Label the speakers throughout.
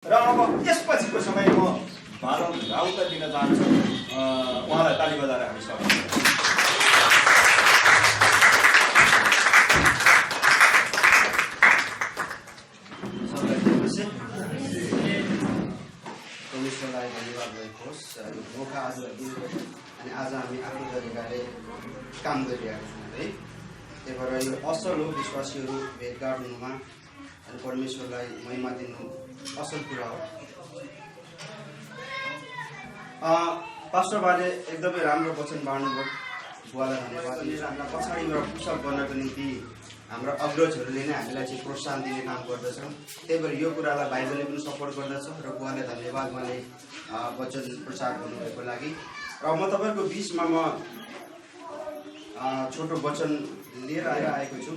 Speaker 1: र अब यसपछिको समय म माधव राउत दिन चाहन्छु। उहाँलाई ताली बजाएर हामी स्वागत गर्छौँ।
Speaker 2: परमेश्वरलाई धन्यवाद भएको होस् यो मौका आज दिनुभयो अनि आज हामी आफ्नो तरिकाले काम गरिरहेका छौँ है। त्यही भएर यो असल हो विश्वासीहरू भेटघाट हुनुमा अनि परमेश्वरलाई महिमा दिनु असल कुरा हो। पास्टर बाले एकदमै राम्रो वचन बाँड्नुभयो। बुवालाई धन्यवाद। हामीलाई पछाडिबाट पुसअप गर्नको निम्ति हाम्रो अग्रजहरूले नै हामीलाई चाहिँ प्रोत्साहन दिने काम गर्दछ। त्यही भएर यो कुरालाई बाइबलले पनि सपोर्ट गर्दछ र बुवालाई धन्यवाद उहाँले वचन प्रचार गर्नुभएको लागि। र म तपाईँहरूको बिचमा म छोटो वचन लिएर आएको छु।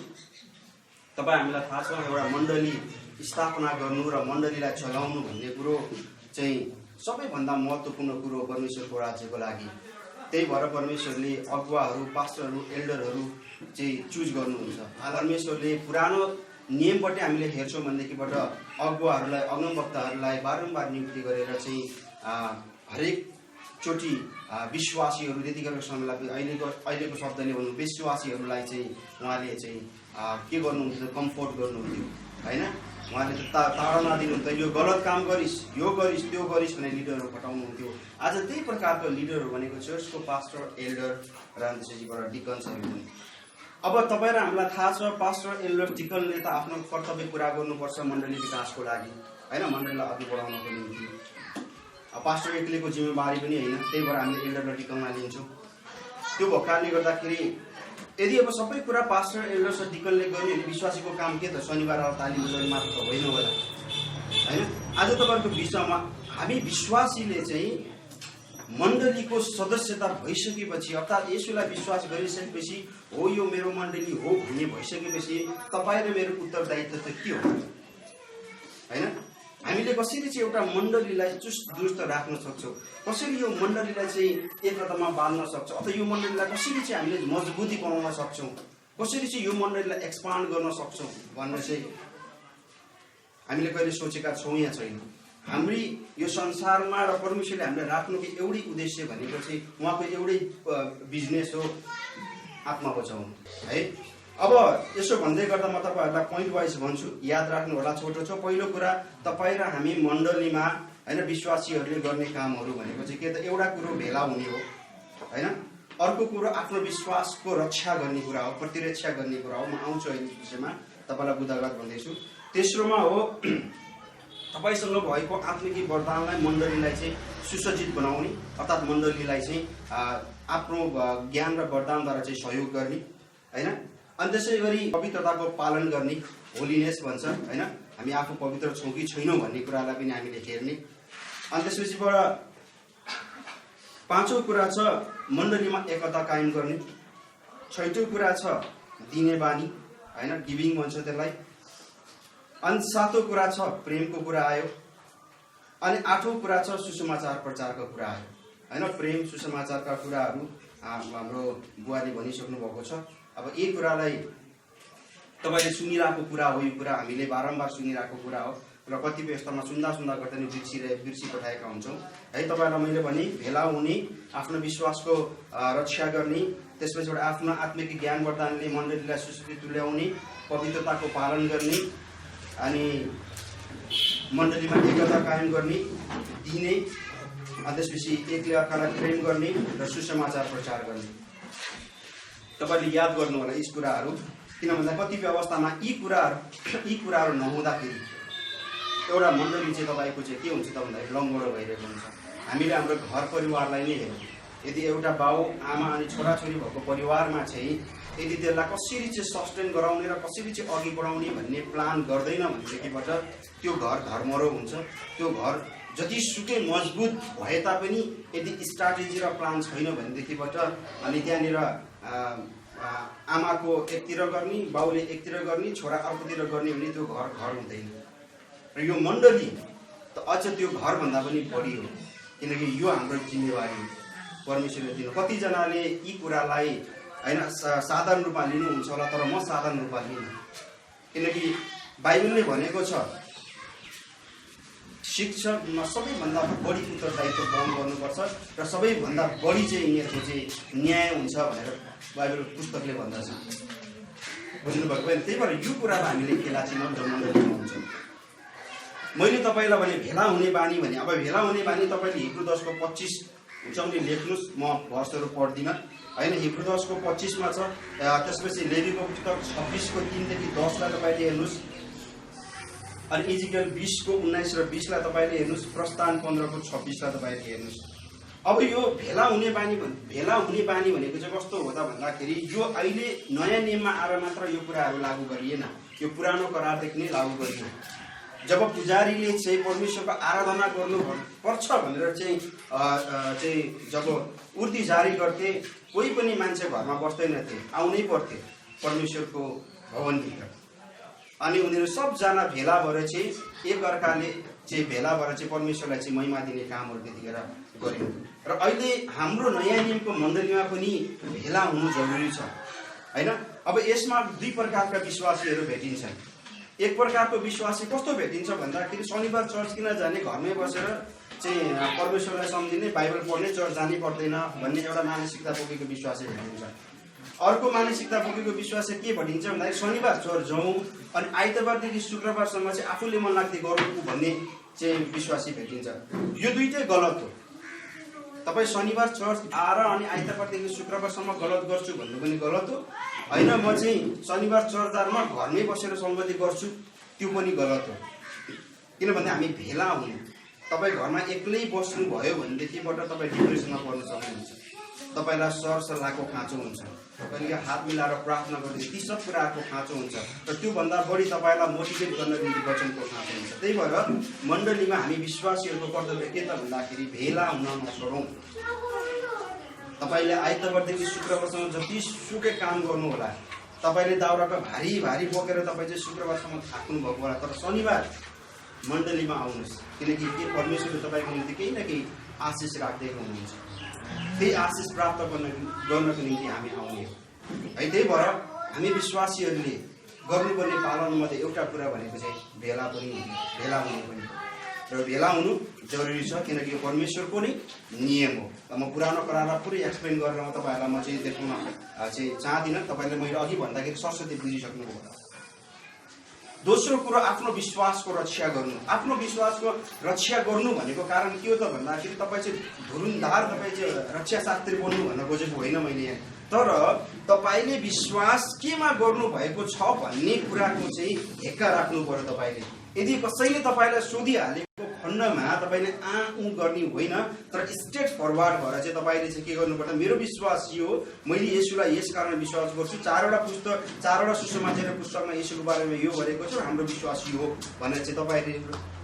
Speaker 2: तपाईँ हामीलाई थाहा छ एउटा मण्डली स्थापना गर्नु र मण्डलीलाई चलाउनु भन्ने कुरो चाहिँ सबैभन्दा महत्त्वपूर्ण कुरो परमेश्वरको राज्यको लागि। त्यही भएर परमेश्वरले अगुवाहरू पास्टरहरू एल्डरहरू चाहिँ चुज गर्नुहुन्छ। परमेश्वरले पुरानो नियमबाट हामीले हेर्छौँ भनेदेखिबाट अगुवाहरूलाई अगमवक्ताहरूलाई बारम्बार नियुक्ति गरेर चाहिँ हरेक चोटि विश्वासीहरू त्यतिखेरको समयलाई अहिलेको शब्दले भन्नु विश्वासीहरूलाई चाहिँ उहाँले चाहिँ के गर्नुहुन्थ्यो कम्फोर्ट गर्नुहुन्थ्यो होइन। उहाँले त ताडना दिनुहुन्थ्यो यो गलत काम गरिस् यो गरिस् त्यो गरिस् भनेर लिडरहरू पठाउनुहुन्थ्यो। आज त्यही प्रकारको लिडरहरू भनेको चर्चको पास्टर एल्डर र त्यसैबाट डिकन्सहरू हुन्। अब तपाईँ र हामीलाई थाहा छ पास्टर एल्डर डिकनले त आफ्नो कर्तव्य पुरा गर्नुपर्छ मण्डली विकासको लागि होइन, मण्डलीलाई अघि बढाउनको निम्ति। पास्टर एक्लैको जिम्मेवारी पनि होइन। त्यही भएर हामीले एल्डर र डिकनलाई लिन्छौँ। त्यो भएको कारणले गर्दाखेरि यदि अब सबै कुरा पास्टर एल्डर र डिकनले गर्ने भने विश्वासीको काम के त शनिबार तालिम बजाउने मात्र त होइन होला होइन। आज तपाईँहरूको विषयमा हामी विश्वासीले चाहिँ मण्डलीको सदस्यता भइसकेपछि अर्थात् यसुलाई विश्वास गरिसकेपछि हो यो मेरो मण्डली हो भन्ने भइसकेपछि तपाईँ र मेरो उत्तरदायित्व त के हो होइन। हामीले कसरी चाहिँ एउटा मण्डलीलाई चुस्त दुरुस्त राख्न सक्छौँ, कसरी यो मण्डलीलाई चाहिँ एकतामा बाँध्न सक्छौँ अथवा यो मण्डलीलाई कसरी चाहिँ हामीले मजबुती बनाउन सक्छौँ, कसरी चाहिँ यो मण्डलीलाई एक्सपान्ड गर्न सक्छौँ भन्ने चाहिँ हामीले कहिले सोचेका छौँ या छैन। हाम्री यो संसारमा र परमेश्वरले हामीले राख्नुको एउटै उद्देश्य भनेको चाहिँ उहाँको एउटै बिजनेस हो आत्मा बचाउनु है। अब यसो भन्दै गर्दा म तपाईँहरूलाई पोइन्ट वाइज भन्छु, याद राख्नु होला। छोटो छ। पहिलो कुरा तपाईँ र हामी मण्डलीमा होइन विश्वासीहरूले गर्ने कामहरू भनेको चाहिँ के त एउटा कुरो भेला हुने हो होइन, अर्को कुरो आफ्नो विश्वासको रक्षा गर्ने कुरा हो, प्रतिरक्षा गर्ने कुरा हो। म आउँछु अहिले विषयमा, तपाईँलाई बुझावट भन्दैछु। तेस्रोमा हो तपाईँसँग भएको आत्मिक वरदानलाई मण्डलीलाई चाहिँ सुसज्जित बनाउने अर्थात् मण्डलीलाई चाहिँ आफ्नो ज्ञान र वरदानद्वारा चाहिँ सहयोग गर्ने होइन। अनि त्यसै गरी पवित्रताको पालन गर्ने, होलिनेस भन्छ होइन। हामी आफू पवित्र छौँ कि छैनौँ भन्ने कुरालाई पनि हामीले हेर्ने। अनि त्यसपछिबाट पाँचौँ कुरा छ मण्डलीमा एकता कायम गर्ने। छैटौँ कुरा छ दिने बानी होइन, गिभिङ भन्छ त्यसलाई। अनि सातौँ कुरा छ प्रेमको कुरा आयो। अनि आठौँ कुरा छ सुसमाचार प्रचारको कुरा आयो होइन। प्रेम सुसमाचारका कुराहरू हाम्रो बुवाले भनिसक्नु भएको छ। अब यही कुरालाई तपाईँले सुनिरहेको कुरा हो, यो कुरा हामीले बारम्बार सुनिरहेको कुरा हो र कतिपय यस्तामा सुन्दा गर्दा नि बिर्सिपठाएका हुन्छौँ है। तपाईँलाई मैले भने भेला हुने, आफ्नो विश्वासको रक्षा गर्ने, त्यसपछि आफ्नो आत्मिक ज्ञान वरदानले मण्डलीलाई सुसज्जित तुल्याउने, पवित्रताको पालन गर्ने, अनि मण्डलीमा एकता कायम गर्ने, दिने, अनि त्यसपछि एकले अर्कालाई प्रेम गर्ने र सुसमाचार प्रचार गर्ने। तपाईँले याद गर्नु होला यी कुराहरू, किन भन्दा कतिपय अवस्थामा यी कुराहरू नहुँदाखेरि एउटा मण्डली चाहिँ तपाईँको चाहिँ के हुन्छ त भन्दाखेरि लङ्गडो भइरहेको हुन्छ। हामीले हाम्रो घर परिवारलाई नै हेरौँ। यदि एउटा बाउ आमा अनि छोराछोरी भएको परिवारमा चाहिँ यदि त्यसलाई कसरी चाहिँ सस्टेन गराउने र कसरी चाहिँ अघि बढाउने भन्ने प्लान गर्दैन भनेदेखिबाट त्यो घर धर्मरो हुन्छ। त्यो घर जतिसुकै मजबुत भए तापनि यदि स्ट्राटेजी र प्लान छैन भनेदेखिबाट अनि त्यहाँनिर आमाको एकतिर गर्ने, बाउले एकतिर गर्ने, छोरा अर्कोतिर गर्ने भने त्यो घर हुँदैन। र यो मण्डली त अझ त्यो घरभन्दा पनि बढी हो, किनकि यो हाम्रो जिम्मेवारी हो परमेश्वरले दिनु। कतिजनाले यी कुरालाई होइन साधारण रूपमा लिनुहुन्छ होला, तर म साधारण रूपमा लिन्छु, किनकि बाइबलले भनेको छ शिक्षकमा सबैभन्दा बढी उत्तरदायित्व वहन गर्नुपर्छ र सबैभन्दा बढी चाहिँ यिनीहरूको चाहिँ न्याय हुन्छ भनेर बाइबल पुस्तकले भन्दछ। बुझ्नुभएको होइन? त्यही भएर यो कुरालाई हामीले खेलाचीमा र मण्डलीमा हुन्छ। मैले तपाईँलाई भने भेला हुने बानी भने, अब भेला हुने बानी तपाईँले हिब्रू 10:25 हुन्छ भने लेख्नुहोस्, म भर्सहरू पढ्दिनँ होइन। हिब्रू 10:25 छ। त्यसपछि लेवीको पुस्तक 26:3 देखि 10लाई तपाईँले हेर्नुहोस्, अनि इजिकल 20:19 र 20लाई तपाईँले हेर्नुहोस्, प्रस्थान 15:26लाई तपाईँले हेर्नुहोस्। अब यो भेला हुने बानी भनेको चाहिँ कस्तो हो त भन्दाखेरि यो अहिले नयाँ नियममा आएर मात्र यो कुराहरू लागू गरिएन, यो पुरानो करारदेखि नै लागू गरियो। जब पुजारीले चाहिँ परमेश्वरको आराधना गर्नुपर्छ भनेर चाहिँ जब उर्दी जारी गर्थे, कोही पनि मान्छे घरमा बस्दैनथे, आउनै पर्थे परमेश्वरको भवनभित्र। अनि उनीहरू सबजना भेला भएर चाहिँ एकअर्काले चाहिँ भेला भएर चाहिँ परमेश्वरलाई चाहिँ महिमा दिने कामहरू त्यतिखेर गर्यो। र अहिले हाम्रो नयाँ नियमको मण्डलीमा पनि भेला हुनु जरुरी छ होइन। अब यसमा दुई प्रकारका विश्वासीहरू भेटिन्छन्। एक प्रकारको विश्वासी कस्तो भेटिन्छ भन्दाखेरि शनिबार चर्च किन जाने, घरमै बसेर चाहिँ परमेश्वरलाई सम्झिने, बाइबल पढ्ने, चर्च जानै पर्दैन भन्ने एउटा मानसिकता बोकेको विश्वासी भेटिन्छ। अर्को मानसिकता बोकेको विश्वासी के भेटिन्छ भन्दाखेरि शनिबार चर्च जाउँ अनि आइतबारदेखि शुक्रबारसम्म चाहिँ आफूले मन लाग्दै गरौँ भन्ने चाहिँ विश्वासी भेटिन्छ। यो दुइटै गलत हो। तपाईँ शनिबार चर्च आएर अनि आइतबारदेखि शुक्रबारसम्म गलत गर्छु भन्नु पनि गलत हो होइन। म चाहिँ शनिबार चर्च जानमा घरमै बसेर सङ्गति गर्छु, त्यो पनि गलत हो। किनभने हामी भेला हुनु, तपाईँ घरमा एक्लै बस्नुभयो भनेदेखिबाट तपाईँ डिप्रेसनमा पर्न सक्नुहुन्छ, तपाईँलाई सरसल्लाहको खाँचो हुन्छ, कहिले हात मिलाएर प्रार्थना गर्ने ती सब कुराहरूको खाँचो हुन्छ र त्योभन्दा बढी तपाईँलाई मोटिभेट गर्नको निम्ति वचनको खाँचो हुन्छ। त्यही भएर मण्डलीमा हामी विश्वासीहरूको कर्तव्य के त भन्दाखेरि भेला हुन नछोडौँ। तपाईँले आइतबारदेखि शुक्रबारसम्म जति सुकै काम गर्नु होला, तपाईँले दाउराको भारी भारी बोकेर तपाईँ चाहिँ शुक्रबारसम्म थाक्नु भएको होला, तर शनिबार मण्डलीमा आउनुहोस्, किनकि के परमेश्वरले तपाईँको निम्ति केही न केही आशिष राखिदिएको हुनुहुन्छ। त्यही आशिष प्राप्त गर्नको निम्ति हामी आउने हो है। त्यही भएर हामी विश्वासीहरूले गर्नुपर्ने पालनमध्ये एउटा कुरा भनेको चाहिँ भेला हुनु पनि र भेला हुनु जरुरी छ, किनकि यो परमेश्वरको नै नियम हो। म पुरानो करारलाई पुरै एक्सप्लेन गरेर म तपाईँहरूलाई म चाहिँ देखाउन चाहिँ चाहदिनँ। तपाईँले मैले अघि भन्दाखेरि सरस्वती बुझिसक्नु होला। दोस्रो कुरो आफ्नो विश्वासको रक्षा गर्नु। आफ्नो विश्वासको रक्षा गर्नु भनेको कारण के हो त भन्दाखेरि तपाईँ चाहिँ धुरुन्धार तपाईँ चाहिँ रक्षाशास्त्री बन्नु भन्न खोजेको होइन मैले यहाँ, तर तपाईँले विश्वास केमा गर्नु भएको छ भन्ने कुराको चाहिँ हेक्का राख्नु पर्यो। तपाईँले यदि कसैले तपाईँलाई सोधिहालेको खण्डमा तपाईँले ऊ गर्ने होइन, तर स्ट्रेट फरवार्ड भएर चाहिँ तपाईँले चाहिँ के गर्नुपर्छ, मेरो विश्वास यो हो, मैले येशूलाई यस कारण विश्वास गर्छु, चारवटा सुसमाचारको पुस्तकमा येशूको बारेमा यो भनेको छु, हाम्रो विश्वास यो हो भनेर चाहिँ तपाईँले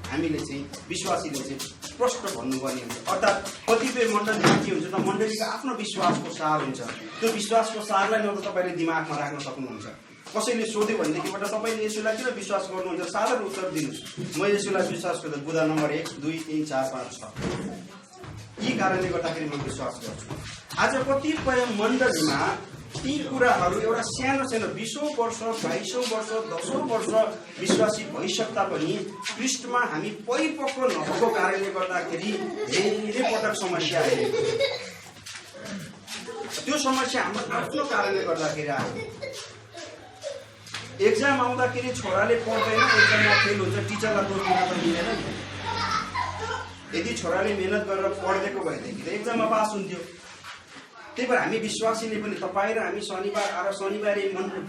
Speaker 2: हामीले चाहिँ विश्वासीले चाहिँ स्पष्ट भन्नुपर्ने हुन्छ। अर्थात् कतिपय मण्डलीमा के हुन्छ त, मण्डलीको आफ्नो विश्वासको सार हुन्छ, त्यो विश्वासको सारलाई न त तपाईँले दिमागमा राख्न सक्नुहुन्छ। कसैले सोध्यो भनेदेखिबाट तपाईँले येशूलाई किन विश्वास गर्नुहुन्छ, साधारण उत्तर दिनुहोस्, म येशूलाई विश्वास गर्छु, बुधा नम्बर 1, 2, 3, 4, 5, 6 यी कारणले गर्दाखेरि म विश्वास गर्छु। आज कतिपय मण्डलीमा ती कुराहरू एउटा सानो 20औं वर्ष, 22औं वर्ष, 10औं वर्ष विश्वासी भइसक्दा पनि ख्रिस्टमा हामी परिपक्व नभएको कारणले गर्दाखेरि धेरै पटक समस्या आइरहेको छ। त्यो समस्या हाम्रो आफ्नो कारणले गर्दाखेरि आयो। एक्जाम आउँदाखेरि छोराले पढ्दैन, एक्जाममा फेल हुन्छ, टिचरलाई दोष दिन त मिलेन। यदि छोराले मेहनत गरेर पढिदिएको भएदेखि त एक्जाममा पास हुन्थ्यो। त्यही भएर हामी विश्वासीले पनि, तपाईँ र हामी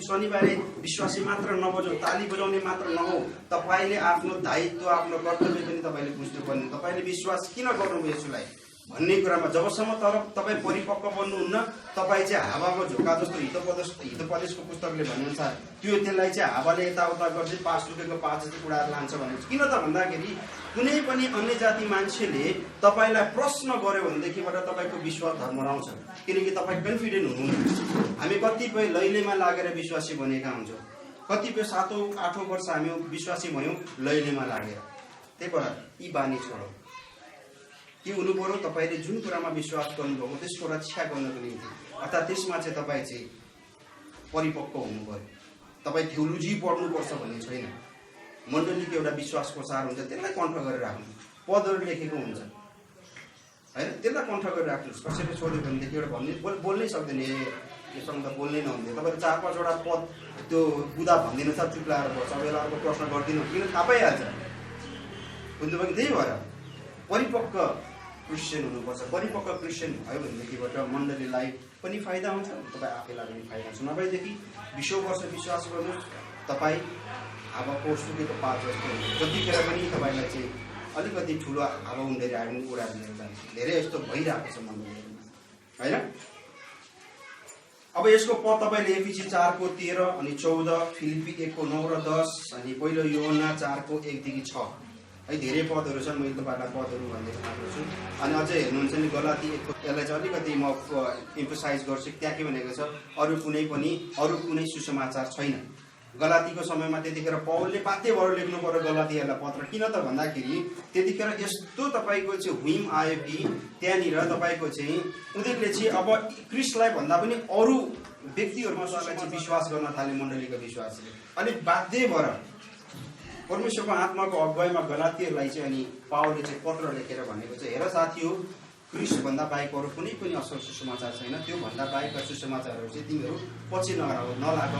Speaker 2: शनिबारे विश्वासी मात्र नबजाउँ, ताली बजाउने मात्र नहौ, तपाईँले आफ्नो दायित्व, आफ्नो कर्तव्य पनि तपाईँले बुझ्नुपर्ने। तपाईँले विश्वास किन गर्नुभयो यसलाई भन्ने कुरामा जबसम्म तपाईँ परिपक्व बन्नुहुन्न, तपाईँ चाहिँ हावाको झोका जस्तो हितोपदेशको पुस्तकले भनेअनुसार त्यसलाई चाहिँ हावाले यताउता गर्दै पास सुकेको पास जस्तो उडाएर लान्छ भनेको। किन त भन्दाखेरि कुनै पनि अन्य जाति मान्छेले तपाईँलाई प्रश्न गर्यो भनेदेखिबाट तपाईँको विश्वास धर्मराउँछ, किनकि तपाईँ कन्फिडेन्ट हुनुहुन्न। हामी कतिपय लैलेमा लागेर विश्वासी बनेका हुन्छौँ, कतिपय 7औं 8औं वर्ष हामी विश्वासी भयौँ लैलेमा लागेर। त्यही भएर यी बानी छोडौँ। के हुनु पर्यो, तपाईँले जुन कुरामा विश्वास गर्नुभएको त्यसको रक्षा गर्नको निम्ति, अर्थात् त्यसमा चाहिँ तपाईँ चाहिँ परिपक्व हुनु पर्यो। तपाईँ थियोलोजी पढ्नुपर्छ भन्ने छैन। मण्डलीको एउटा विश्वासको सार हुन्छ, त्यसलाई कण्ठ गरेर राख्नु। पदहरू लेखेको हुन्छ होइन, त्यसलाई कन्ठ गरेर राख्नुहोस्। कसैले सोध्यो भनेदेखि एउटा भन्ने बोल्नै सक्दैन, योसँग त बोल्नै नहुन्थ्यो। तपाईँले 4-5वटा पद त्यो बुदा भनिदिनु छ, चुप लाएर बस्छ, अब यसलाई अर्को प्रश्न गरिदिनु किन थाहा पाइहाल्छ। बुझ्नुभयो कि? त्यही भएर परिपक्व क्रिस्चियन हुनुपर्छ। परिपक्व क्रिस्चियन भयो भनेदेखिबाट मण्डलीलाई पनि फाइदा हुन्छ, तपाईँ आफैलाई पनि फाइदा हुन्छ। नभएदेखि 20 वर्ष विश्वास गर्नुहोस्, तपाईँ हावाको सुकेको पात जस्तो हुन्छ। जतिखेर पनि तपाईँलाई चाहिँ अलिकति ठुलो हावा उडेर आयो भने उडाएर लिएर जान्छ। धेरै यस्तो भइरहेको छ मण्डलीहरूमा होइन। अब यसको पद तपाईँले एफिसी 4:13 अनि 14, फिलिपी 1:9 र 10 अनि पहिलो योहन्ना 4:1-6 है, धेरै पदहरू छन्। मैले तपाईँलाई पदहरू भनिदिएको मात्र छु। अनि अझै हेर्नुहुन्छ नि गलाती 1, यसलाई चाहिँ अलिकति म इम्फोसाइज गर्छु। त्यहाँ के भनेको छ, अरू कुनै सुसमाचार छैन। गलातीको समयमा त्यतिखेर पौलले बाध्य भएर लेख्नु पर्यो गलातीहरूलाई पत्र। किन त भन्दाखेरि त्यतिखेर यस्तो तपाईँको चाहिँ हुइम आयो कि त्यहाँनिर तपाईँको चाहिँ उनीहरूले चाहिँ अब क्रिस्टलाई भन्दा पनि अरू व्यक्तिहरूमा चाहिँ विश्वास गर्न थाले मण्डलीको विश्वासले। अनि बाध्य भएर परमेश्वरको आत्माको अगुवाईमा गलातीहरूलाई चाहिँ अनि पावलले चाहिँ पत्र लेखेर भनेको चाहिँ, हेर साथी हो, क्रिस्टभन्दा बाहेक अरू कुनै पनि असल सुसमाचार छैन, त्योभन्दा बाहेकका सुसमाचारहरू चाहिँ तिमीहरू पछि नलाग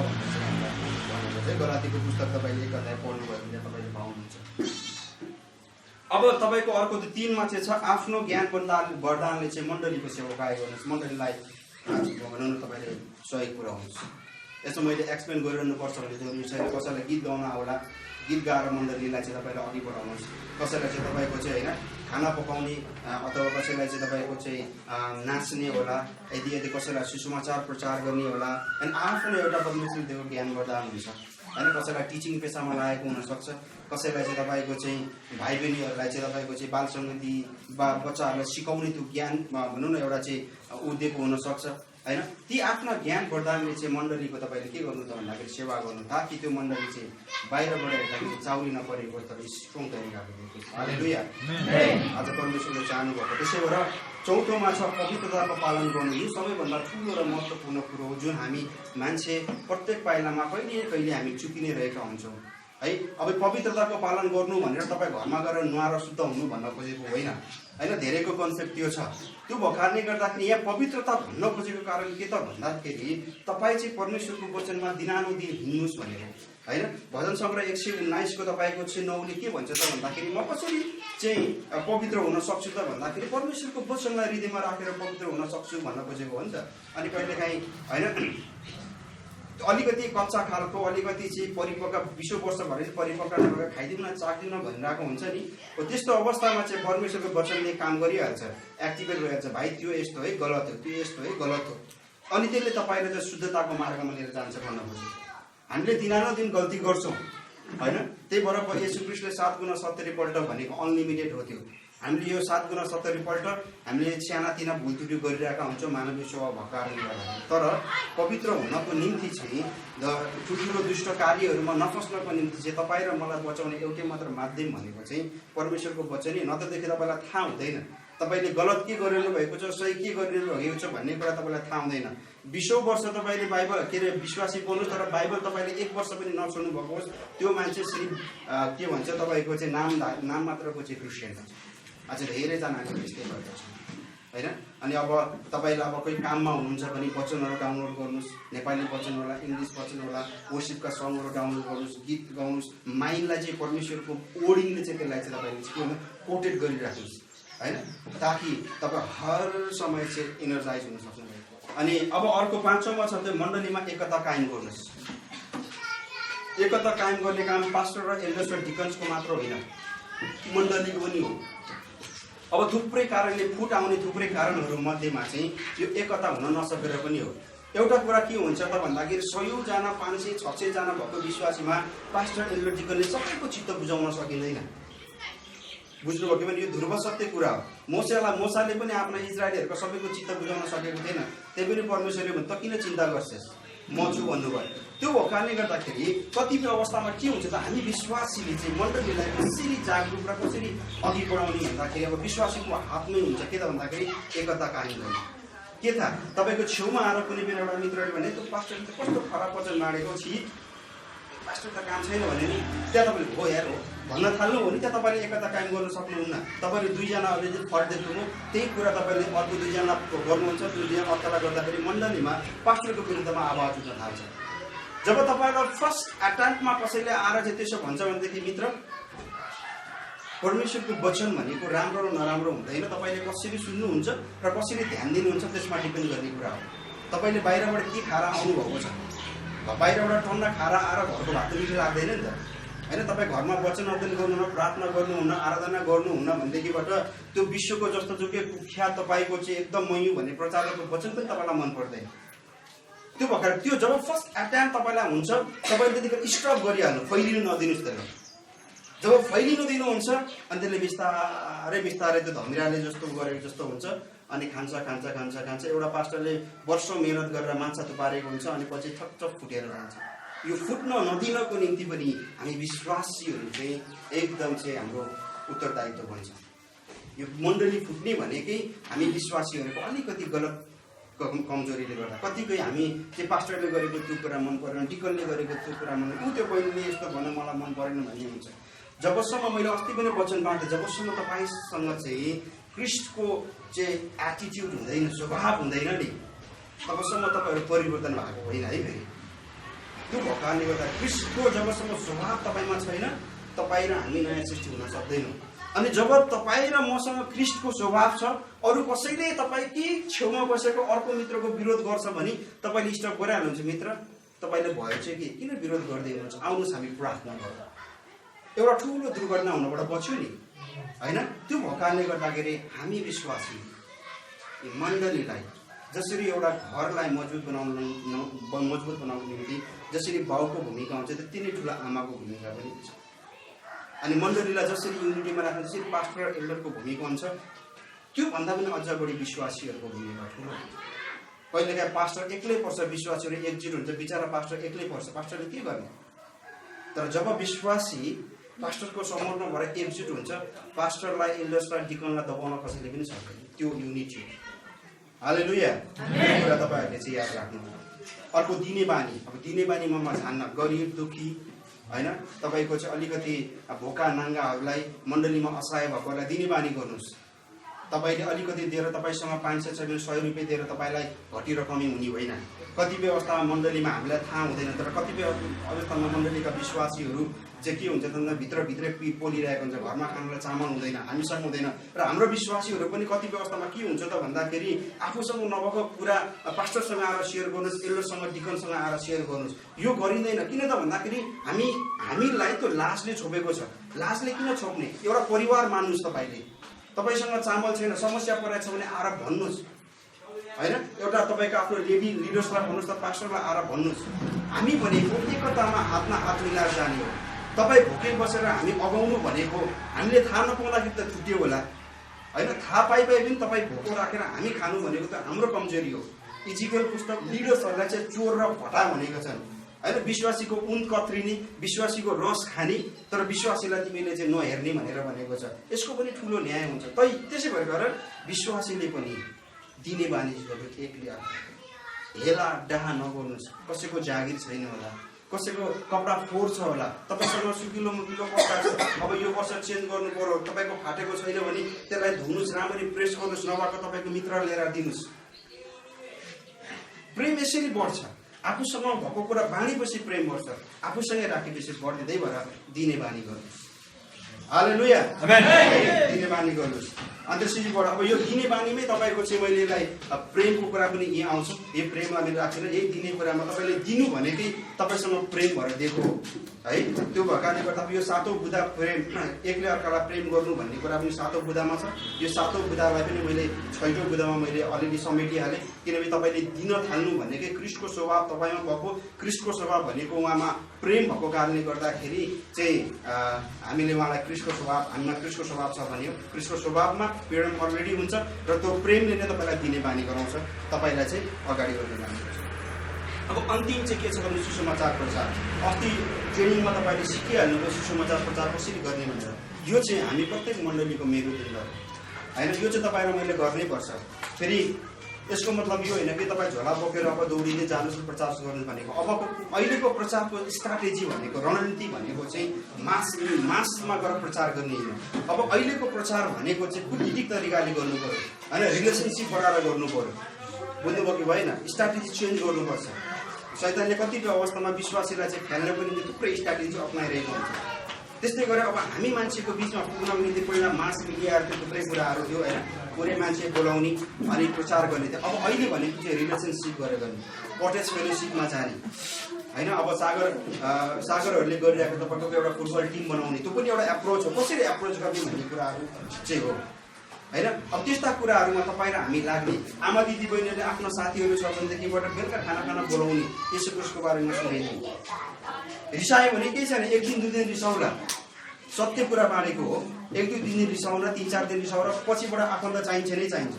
Speaker 2: भनेर चाहिँ गलातीको पुस्तक तपाईँले 1 अध्याय पढ्नुभयो भने तपाईँले पाउनुहुन्छ। अब तपाईँको अर्को 3मा चाहिँ छ, आफ्नो ज्ञान वरदानले चाहिँ मण्डलीको सेवाकार्य गर्नुहोस्, मण्डलीलाई भनौँ न तपाईँले सहयोग पुऱ्याउनुहोस्। यसो मैले एक्सप्लेन गरिरहनुपर्छ भने जरुरी छैन। कसैलाई गीत गाउन आउला, गीत गाएर मण्डलीलाई चाहिँ तपाईँले अघि बढाउनुहोस्। कसैलाई चाहिँ तपाईँको चाहिँ होइन खाना पकाउने अथवा कसैलाई चाहिँ तपाईँको चाहिँ नाच्ने होला, यदि कसैलाई सुसमाचार प्रचार गर्ने होला। अनि आफ्नो एउटा परमेश्वरले दिएको ज्ञान वरदान हुन्छ होइन। कसैलाई टिचिङ पेसामा लागेको हुनसक्छ, कसैलाई चाहिँ तपाईँको चाहिँ भाइ बहिनीहरूलाई चाहिँ तपाईँको चाहिँ बाल सङ्गति बच्चाहरूलाई सिकाउने त्यो ज्ञान भनौँ न एउटा चाहिँ उदिएको हुनसक्छ होइन। ती आफ्ना ज्ञान वरदानले चाहिँ मण्डलीको तपाईँले के गर्नु त भन्दाखेरि सेवा गर्नु, ताकि त्यो मण्डली चाहिँ बाहिरबाट हेर्दाखेरि चाउरी नपरेको तर स्ट्रङ तरिकाको हालेलुया। आज परमेश्वरले चाहनुभएको। त्यसै भएर 4औँमा छ पवित्रताको पालन गर्नु। यो सबैभन्दा ठुलो र महत्त्वपूर्ण कुरो हो जुन हामी मान्छे प्रत्येक पाइलामा कहिले न कहिले हामी चुकिने रहेका हुन्छौँ है। अब पवित्रताको पालन गर्नु भनेर तपाईँ घरमा गएर नुहाएर शुद्ध हुनु भन्न खोजेको होइन होइन। धेरैको कन्सेप्ट त्यो छ। त्यो भएको कारणले गर्दाखेरि यहाँ पवित्रता भन्न खोजेको कारण के त भन्दाखेरि तपाईँ चाहिँ परमेश्वरको वचनमा दिनानुदिन हिँड्नुहोस् भनेर होइन। भजन सङ्ग्रह 119 को तपाईँको चाहिँ 9ले के भन्छ त भन्दाखेरि म कसरी चाहिँ पवित्र हुन सक्छु त भन्दाखेरि परमेश्वरको वचनलाई हृदयमा राखेर पवित्र हुन सक्छु भन्न खोजेको हो नि त। अनि कहिलेकाहीँ होइन अलिकति कच्चा खालको अलिकति चाहिँ परिपक्व 20 वर्ष भएर परिपक्व नभएर खाइदिउँ न चाख्दिउँ न भनिरहेको हुन्छ नि। हो त्यस्तो अवस्थामा चाहिँ परमेश्वरको वचनले काम गरिहाल्छ, एक्टिभेट भइहाल्छ। भाइ त्यो यस्तो है गलत हो, त्यो यस्तो है गलत हो। अनि त्यसले तपाईँलाई चाहिँ शुद्धताको मार्गमा लिएर जान्छ भन्न खोजेको। हामीले दिनानुदिन गल्ती गर्छौँ होइन। त्यही भएर येशू ख्रीष्टले 7 गुणा 70 पल्ट भनेको अनलिमिटेड हो। त्यो हामीले यो 7 गुणा 70 पल्ट हामीले सानातिना भुल त्रुटि गरिरहेका हुन्छौँ मानवीय स्वभाव भएको कारणले गर्दा। तर पवित्र हुनको निम्ति चाहिँ ठुल्ठुलो दुष्ट कार्यहरूमा नफस्नको निम्ति चाहिँ तपाईँ र मलाई बचाउने एउटै मात्र माध्यम भनेको चाहिँ परमेश्वरको वचन नै। नत्रदेखि तपाईँलाई थाहा हुँदैन तपाईँले गलत के गरिरहनु भएको छ, सही के गरिरहनु भएको छ भन्ने कुरा तपाईँलाई थाहा हुँदैन। 20 वर्ष तपाईँले बाइबल के अरे विश्वासी बोल्नुहोस् तर बाइबल तपाईँले 1 वर्ष पनि नछोड्नु भएको होस्, त्यो मान्छे सिर्फ के भन्छ तपाईँको चाहिँ नाम मात्रको चाहिँ क्रिस्चियन हो। अझ धेरैजनाले त्यस्तै गरेको छ होइन। अनि अब तपाईँले अब कोही काममा हुनुहुन्छ भने वचनहरू डाउनलोड गर्नुहोस्, नेपाली वचन होला, इङ्ग्लिस वचन होला, वर्शिपका सङ्गहरू डाउनलोड गर्नुहोस्, गीत गाउनुहोस्। माइन्डलाई चाहिँ परमेश्वरको ओडिङले चाहिँ त्यसलाई चाहिँ तपाईँले चाहिँ कोटेड गरिराख्नुहोस् होइन, ताकि तपाईँ हर समय चाहिँ इनर्जाइज हुन सक्नुहुन्छ। अनि अब अर्को 5औँमा छ त्यो मण्डलीमा एकता कायम गर्नुहोस्। एकता कायम गर्ने काम पास्टर र एल्डर्स र डिकन्सको मात्र होइन, मण्डलीको पनि हो। अब थुप्रै कारणले फुट आउने थुप्रै कारणहरू मध्येमा चाहिँ यो एकता हुन नसकेर पनि हो। एउटा कुरा के हुन्छ त भन्दाखेरि 100 जना 500 600 जना भएको विश्वासीमा पास्टर एल्डर डिकनले सबैको चित्त बुझाउन सकिँदैन। बुझ्नुभयो कि भने यो ध्रुव सत्य कुरा हो। मोसाले पनि आफ्ना इजरायलीहरूको सबैको चित्त बुझाउन सकेको थिएन। त्यही पनि परमेश्वरले भने त किन चिन्ता गर्छस्, म छु भन्नुभयो। त्यो भएको कारणले गर्दाखेरि कतिपय अवस्थामा के हुन्छ त हामी विश्वासीले चाहिँ मण्डलीलाई कसरी जागरुक र कसरी अघि बढाउने भन्दाखेरि अब विश्वासीको हातमै हुन्छ। के त भन्दाखेरि एकता कायम गर्ने। के थाहा तपाईँको छेउमा आएर कुनै बेला एउटा मित्रले भने त्यो पास्टरले त कस्तो खराब वचन माडेको छि, पास्टर त काम छैन भने नि त्यहाँ तपाईँले हो यार हो भन्न थाल्नु हो भने त्यहाँ तपाईँले एकता कायम गर्न सक्नुहुन्न। तपाईँले दुईजना अलरेडी फरक देख्नुभयो, त्यही कुरा तपाईँले अर्को दुईजना गर्नुहुन्छ, दुईजना अर्कालाई गर्दाखेरि मण्डलीमा पास्टरको विरुद्धमा आवाज उठ्न थाल्छ। जब तपाईँलाई फर्स्ट एटेम्पमा कसैले आएर चाहिँ त्यसो भन्छ भनेदेखि मित्र, परमेश्वरको वचन भनेको राम्रो र नराम्रो हुँदैन, तपाईँले कसरी सुन्नुहुन्छ र कसरी ध्यान दिनुहुन्छ त्यसमा डिपेन्ड गर्ने कुरा हो। तपाईँले बाहिरबाट के खाएर आउनुभएको छ, बाहिरबाट ठन्डा खाएर आएर घरको भात मिठो लाग्दैन नि त होइन। तपाईँ घरमा वचन अध्ययन गर्नुहुन्न, प्रार्थना गर्नुहुन्न, आराधना गर्नुहुन्न भनेदेखिबाट त्यो विश्वको जस्तो जुकै कुख्यात तपाईँको चाहिँ एकदम मयु भन्ने प्रचारको वचन पनि तपाईँलाई मन पर्दैन। त्यो भएर त्यो जब फर्स्ट एटेम्प तपाईँलाई हुन्छ, तपाईँले त्यतिखेर स्टप गरिहाल्नु, फैलिनु नदिनुहोस् त्यसलाई। जब फैलिनु दिनुहुन्छ अनि त्यसले बिस्तारै बिस्तारै त्यो धमिराले जस्तो गरेको जस्तो हुन्छ अनि खान्छ खान्छ खान्छ खान्छ। एउटा पास्टरले वर्षौँ मेहनत गरेर माछा थुपारेको हुन्छ अनि पछि ठक्क फुटेर जान्छ। यो फुट्न नदिनको निम्ति पनि हामी विश्वासीहरू चाहिँ एकदम चाहिँ हाम्रो उत्तरदायित्व बन्छ। यो मण्डली फुट्ने भनेकै हामी विश्वासीहरूको अलिकति गलत कमजोरीले गर्दा, कतिपय हामी चाहिँ पास्टरले गरेको त्यो कुरा मन परेन, डिकनले गरेको त्यो कुरा मन, त्यो बहिनीले यस्तो भन्नु मलाई मन परेन भन्ने हुन्छ। जबसम्म मैले अस्ति पनि वचन बाँधेँ, जबसम्म तपाईँसँग चाहिँ क्रिस्टको चाहिँ एटिट्युड हुँदैन, स्वभाव हुँदैन नि, तबसम्म तपाईँहरू परिवर्तन भएको होइन है। फेरि त्यो भएको कारणले गर्दा क्रिस्टको जबसम्म स्वभाव तपाईँमा छैन, तपाईँ र हामी नयाँ सृष्टि हुन सक्दैनौँ। अनि जब तपाईँ र मसँग क्रिस्टको स्वभाव छ, अरू कसैले तपाईँकै छेउमा बसेको अर्को मित्रको विरोध गर्छ भने तपाईँले स्टप गरिहाल्नुहुन्छ, मित्र तपाईँले भयो चाहिँ कि किन विरोध गर्दै हुनुहुन्छ, आउनुहोस् हामी प्रार्थना गरौँ। एउटा ठुलो दुर्घटना हुनबाट बच्यो नि होइन। त्यो भएको कारणले गर्दाखेरि हामी विश्वासी मण्डलीलाई जसरी एउटा घरलाई मजबुत बनाउनु निम्ति जसरी बाउको भूमिका हुन्छ त्यति नै ठुलो आमाको भूमिका पनि हुन्छ। अनि मण्डलीलाई जसरी युनिटीमा राख्नु जसरी पास्टर र एल्डरको भूमिका हुन्छ, त्योभन्दा पनि अझ बढी विश्वासीहरूको भूमिका ठुलो हुन्छ। कहिलेकाहीँ पास्टर एक्लै पर्छ, विश्वासीहरू एकजुट हुन्छ, बिचरा पास्टर एक्लै पर्छ, पास्टरले के गर्ने। तर जब विश्वासी पास्टरको समूहमा भएर एकजुट हुन्छ, पास्टरलाई एल्डर्सलाई डिकनलाई दबाउन कसैले पनि सक्दैन। त्यो युनिटी हो। हालेलुया। कुरा तपाईँहरूले चाहिँ याद राख्नु। अर्को दिने बानी। अब दिने बानीमा म जान्न, गरिब दुःखी होइन, तपाईँको चाहिँ अलिकति भोका नाङ्गाहरूलाई मण्डलीमा असहाय भएकोलाई दिने बानी गर्नुहोस्। तपाईँले अलिकति दिएर तपाईँसँग 500 छ भने 100 रुपियाँ दिएर तपाईँलाई घटी रकमी हुने होइन। कतिपय अवस्थामा मण्डलीमा हामीलाई थाहा हुँदैन, तर कतिपय अवस्थामा मण्डलीका विश्वासीहरू चाहिँ के हुन्छ भन्दा भित्रभित्रै पोलिरहेको हुन्छ, घरमा खानलाई चामल हुँदैन, हामीसँग हुँदैन। र हाम्रो विश्वासीहरू पनि कतिपय अवस्थामा के हुन्छ त भन्दाखेरि आफूसँग नभएको कुरा पास्टरसँग आएर सेयर गर्नुहोस्, एल्डरसँग डिकनसँग आएर सेयर गर्नुहोस्। यो गरिँदैन। किन त भन्दाखेरि हामीलाई त्यो लाजले छोपेको छ। लाजले किन छोप्ने? एउटा परिवार मान्नुहोस्। तपाईँसँग चामल छैन, समस्या परेको छ भने आएर भन्नुहोस् होइन। एउटा तपाईँको आफ्नो लिडर्सलाई भन्नुहोस्, त पास्टरलाई आएर भन्नुहोस्। हामी भनेको एकतामा हातमा हात मिलाएर जाने हो। तपाईँ भोकै बसेर हामी अगाउनु भनेको हामीले थाहा नपाउँदाखेरि त छुट्यो होला होइन। थाहा पाइ पनि तपाईँ भोको राखेर हामी खानु भनेको त हाम्रो कमजोरी हो। इजिकल पुस्तक लिडर्सहरूलाई चाहिँ चोर र भटा भनेको छन् होइन। विश्वासीको उन कत्रिने, विश्वासीको रस खाने, तर विश्वासीलाई तिमीले चाहिँ नहेर्ने भनेर भनेको छ। यसको पनि ठुलो न्याय हुन्छ। त्यसै भएर विश्वासीले पनि दिने बानी गर्नु, एक्लै हेला डाहा नगर्नुहोस्। कसैको जागिर छैन होला, कसैको कपडा फोहोर छ होला, तपाईँसँग सुकिलो मुकिलो कपडा छ, अब यो वर्ष चेन्ज गर्नु पर्यो, तपाईँको फाटेको छैन भने त्यसलाई धुनुहोस्, राम्ररी प्रेस गर्नुहोस्, नभएको तपाईँको मित्र लिएर दिनुहोस्। प्रेम यसरी बढ्छ। आफूसँग भएको कुरा बाँडेपछि प्रेम बढ्छ, आफूसँगै राखेपछि बढ्दै भएर दिने बानी गर्नुहोस्। हालेलुया। दिने बानी गर्नुहोस्। अनि त्यसैबाट अब यो दिने बानीमै तपाईँको चाहिँ मैले यसलाई प्रेमको कुरा पनि यहाँ आउँछ। यो प्रेमलाई मैले राखेर यही दिने कुरामा तपाईँले दिनु भनेकै तपाईँसँग प्रेम भएर दिएको हो है। त्यो भएको कारणले गर्दा यो 7औं बुँदा प्रेम, एकले अर्कालाई प्रेम गर्नु भन्ने कुरा पनि 7औं बुँदामा छ। यो 7औं बुँदालाई पनि मैले 6औं बुँदामा मैले अलिअलि समेटिहालेँ। किनभने तपाईँले दिन थाल्नु भनेकै क्रिस्टको स्वभाव तपाईँमा भएको, क्रिस्टको स्वभाव भनेको उहाँमा प्रेम भएको कारणले गर्दाखेरि चाहिँ हामीले उहाँलाई क्रिस्टको स्वभाव, हामीमा क्रिस्टको स्वभाव छ भने क्रिस्टको स्वभावमा प्रेम अलरेडी हुन्छ र त्यो प्रेमले नै तपाईँलाई दिने बानी गराउँछ, तपाईँलाई चाहिँ अगाडि बढ्ने बानी गर्छ। अब अन्तिम चाहिँ के छ भने सुसमाचार प्रचार। अस्ति ट्रेनिङमा तपाईँले सिकिहाल्नुभयो सुसमाचार प्रचार कसरी गर्ने भनेर। यो चाहिँ हामी प्रत्येक मण्डलीको मेरुदण्ड हो होइन। यो चाहिँ तपाईँ र मैले गर्नै पर्छ। फेरि यसको मतलब यो होइन कि तपाईँ झोला बोकेर अब दौडिने जानुहोस् प्रचार गर्नु भनेको। अब अहिलेको प्रचारको स्ट्राटेजी भनेको, रणनीति भनेको चाहिँ मासमा गएर प्रचार गर्ने होइन। अब अहिलेको प्रचार भनेको चाहिँ कुलिटिक तरिकाले गर्नु पर्यो होइन, रिलेसनसिप बढाएर गर्नु पर्यो। बुझ्नुभयो कि भएन? स्ट्राटेजी चेन्ज गर्नुपर्छ। शैतानले कतिपय अवस्थामा विश्वासीलाई चाहिँ खेल्नको निम्ति थुप्रै स्ट्राटेजी अप्नाइरहेको हुन्छ। त्यस्तै गरेर अब हामी मान्छेको बिचमा पुग्नको निम्ति पहिला मास मिडियाहरूको थुप्रै कुराहरू थियो होइन, पुरै मान्छे बोलाउने अनि प्रचार गर्ने थियो। अब अहिले भनेको चाहिँ रिलेसनसिप गरेर गर्ने, कटेज फेलोसिपमा जाने होइन। अब सागरहरूले गरिरहेको तपाईँको एउटा फुटबल टिम बनाउने, त्यो पनि एउटा एप्रोच हो। कसरी एप्रोच गर्ने भन्ने कुराहरू चाहिँ हो होइन। अब त्यस्ता कुराहरूमा तपाईँ र हामी लाग्ने, आमा दिदी बहिनीहरूले आफ्नो साथीहरू छ भनेदेखिबाट बेलुका खाना खाना बोलाउने, यसो कुरोको बारेमा सुनाइदिने। रिसायो भने केही छैन, 1 दिन 2 दिन रिसाउला, सत्य कुरा बाँडेको हो। 1-2 दिन रिसाउला, 3-4 दिन रिसाउला, पछिबाट आफन्त चाहिन्छ नै चाहिन्छ,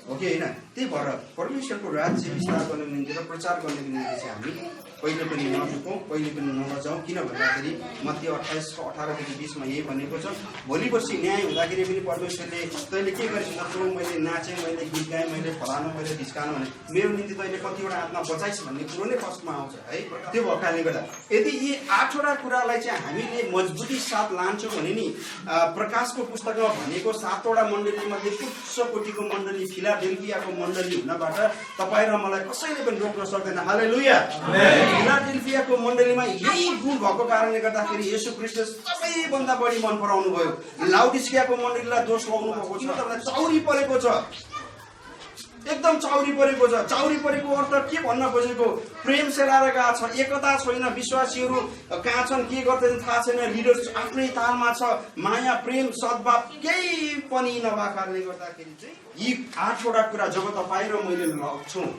Speaker 2: हो कि होइन? त्यही भएर परमेश्वरको राज्य विस्तार गर्नको निम्ति र प्रचार गर्नको निम्ति चाहिँ हामी कहिले पनि नझुकौँ, कहिले पनि नलजाउँ। किन भन्दाखेरि मत्ती 28:18देखि 20मा यही भनेको छ, भोलि पर्सि न्याय हुँदाखेरि पनि परमेश्वरले तैँले के गरेछ जस्तो मैले नाचेँ, मैले गीत गाएँ, मैले फलानु, मैले ढिस्कानु भने मेरो निम्ति तैँले कतिवटा आत्मा बचाइस् भन्ने कुरो नै फर्स्टमा आउँछ है। त्यो भएको कारणले गर्दा यदि यी 8वटा कुरालाई चाहिँ हामीले मजबुती साथ लान्छौँ भने नि, प्रकाशको पुस्तकमा भनेको 7वटा मण्डलीमध्ये उच्च कोटिको मण्डली फिलाडेल्फियाको मण्डली हुनबाट तपाईँ र मलाई कसैले पनि रोक्न सक्दैन। हालेलुया। फिलाडेल्फियाको मण्डलीमा यही गुण भएको कारणले गर्दाखेरि येशू ख्रीष्ट सबैभन्दा बढी मन पराउनु भयो। लाउडिस्कियाको मण्डलीलाई दोष लाउनु भएको छ, तपाईँलाई चाउरी परेको छ, एकदम चाउरी परेको छ। चाउरी परेको अर्थ के भन्न खोजेको? प्रेम सेलाएर गएको छ, एकता छैन, विश्वासीहरू कहाँ छन्, के गर्दैछन् थाहा छैन, लिडर आफ्नै तालमा छ, माया प्रेम सद्भाव केही पनि नभएको कारणले गर्दाखेरि चाहिँ यी 8वटा कुरा जब तपाईँ र मैले लग्छौँ,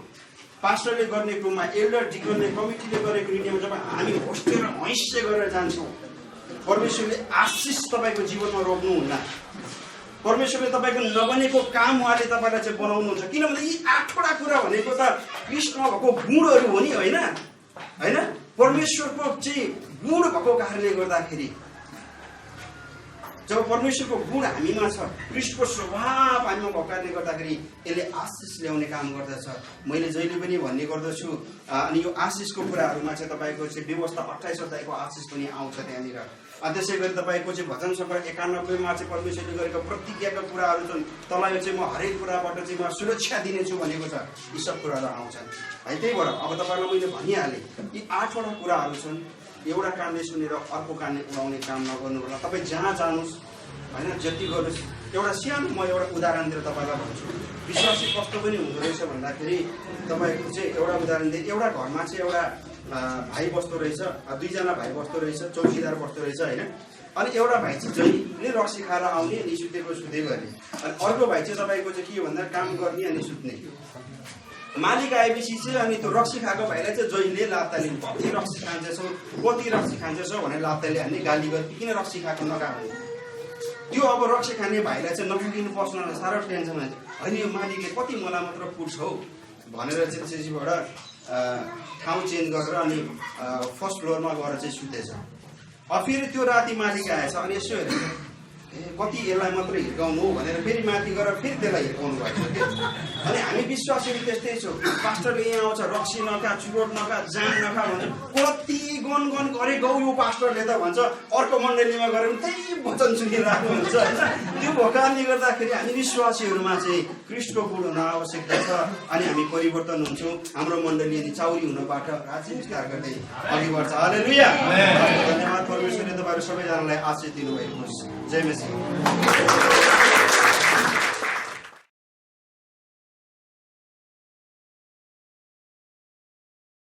Speaker 2: पास्टरले गर्ने कुरोमा, एल्डर डिकनले कमिटीले गरेको निर्णयमा जब हामी होस्टेर हैस्य गरेर जान्छौँ, परमेश्वरले आशिष तपाईँको जीवनमा रोक्नुहुन्न। परमेश्वरले तपाईँको नबनेको काम उहाँले तपाईँलाई चाहिँ बनाउनुहुन्छ। किनभने यी 8वटा कुरा भनेको त कृष्ण भएको गुणहरू हो नि, होइन होइन? परमेश्वरको चाहिँ गुण भएको कारणले गर्दाखेरि जब परमेश्वरको गुण हामीमा छ, कृष्णको स्वभाव हामीमा भएको कारणले गर्दाखेरि यसले आशिष ल्याउने काम गर्दछ। मैले जहिले पनि भन्ने गर्दछु, अनि यो आशिषको कुराहरूमा चाहिँ तपाईँको चाहिँ व्यवस्था 28 अध्यायको आशिष पनि आउँछ त्यहाँनिर। अनि त्यसै गरी तपाईँको चाहिँ भजन सङ्ग्रह 91मा चाहिँ परमेश्वरले गरेको प्रतिज्ञाका कुराहरू छन्, तँलाई चाहिँ म हरेक कुराबाट चाहिँ म सुरक्षा दिनेछु भनेको छ, यी सब कुराहरू आउँछन् है। त्यही भएर अब तपाईँलाई मैले भनिहालेँ, यी 8वटा कुराहरू छन्। एउटा कानले सुनेर अर्को कानले उडाउने काम नगर्नु होला। तपाईँ जहाँ जानुहोस् होइन, जति गर्नुहोस्, एउटा सानो म एउटा उदाहरण दिएर तपाईँलाई भन्छु। विश्वासी कस्तो पनि हुँदो रहेछ भन्दाखेरि तपाईँको चाहिँ एउटा उदाहरण दिए, एउटा घरमा चाहिँ एउटा भाइ बस्दो रहेछ, 2जना भाइ बस्दो रहेछ, चौकीदार बस्दो रहेछ होइन। अनि एउटा भाइ चाहिँ जहिले रक्सी खाएर आउने अनि सुतेको सुते गर्ने, अनि अर्को भाइ चाहिँ तपाईँको चाहिँ के भन्दा काम गर्ने अनि सुत्ने। मालिक आएपछि चाहिँ अनि त्यो रक्सी खाएको भाइलाई चाहिँ जहिले लात्ता लिने, कति रक्सी खान्छौ भनेर लात्ताले हान्ने, गाली गर्ने, किन रक्सी खाएको नखाने। त्यो अब रक्सी खाने भाइलाई चाहिँ नपुगिनु पर्छ, साह्रो टेन्सन हुन्छ। होइन यो मालिकले कति मलाई मात्र पुग्छ हौ भनेर चाहिँ त्यसैबाट ठाउँ चेन्ज गरेर अनि फर्स्ट फ्लोरमा गएर चाहिँ सुतेछ। अब फेरि त्यो राति मालिक आएछ अनि यसो हेरेछ, कति यसलाई मात्र हिर्काउनु हो भनेर फेरि माथि गएर फेरि त्यसलाई हिर्काउनु भएको थियो। अनि हामी विश्वासीहरू त्यस्तै छौँ, पास्टरले यहाँ आउँछ रक्सी नखा, चुरोट नखा, जाम नखा भन्छ, कति गन गरेको यो पास्टरले त भन्छ, अर्को मण्डलीमा गएर पनि त्यही वचन सुनिरहेको हुन्छ होइन। त्यो भएको कारणले गर्दाखेरि हामी विश्वासीहरूमा चाहिँ कृष्णको गुण हुन आवश्यकता छ, अनि हामी परिवर्तन हुन्छौँ। हाम्रो मण्डली यदि चाउरी हुनबाट राज्य विस्तार गर्दै अघि बढ्छ। हालेलुया। धन्यवाद। परमेश्वरले तपाईँहरू सबैजनालाई आशीष दिनुभएको होस्। जय मसीह।